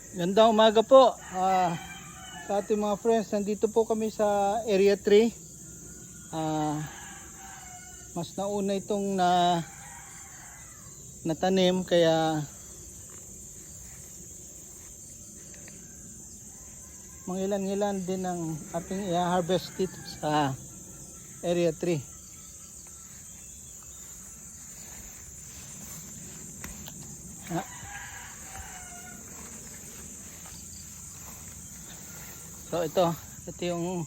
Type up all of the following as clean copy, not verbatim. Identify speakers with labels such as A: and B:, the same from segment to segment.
A: Gandang umaga po sa ating mga friends. Nandito po kami sa Area 3. Mas nauna itong natanim kaya mangilan-ngilan din ang ating i-harvest dito sa Area 3. So ito yung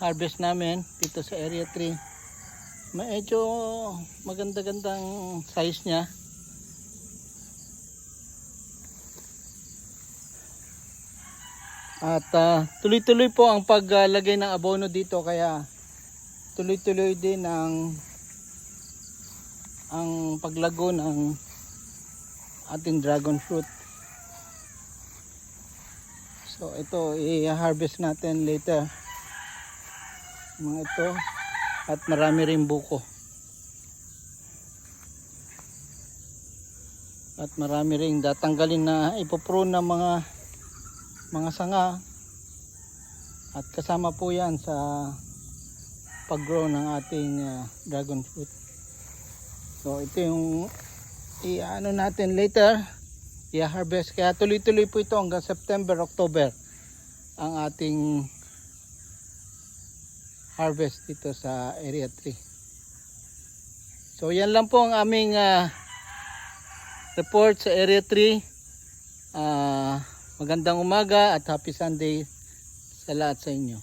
A: harvest namin dito sa Area 3. Medyo maganda-gandang size niya. At tuloy-tuloy po ang paglagay ng abono dito, kaya tuloy-tuloy din ang paglago ng ating dragon fruit. So ito i-harvest natin later, mga ito, at marami rin buko at marami rin tatanggalin na ipoprune ng mga sanga, at kasama po yan sa paggrow ng ating dragon fruit. So ito yung i-ano natin later, i-harvest, kaya tuloy-tuloy po ito hanggang September, October ang ating harvest dito sa Area 3. So yan lang po ang aming report sa Area 3. Magandang umaga at happy Sunday sa lahat sa inyo.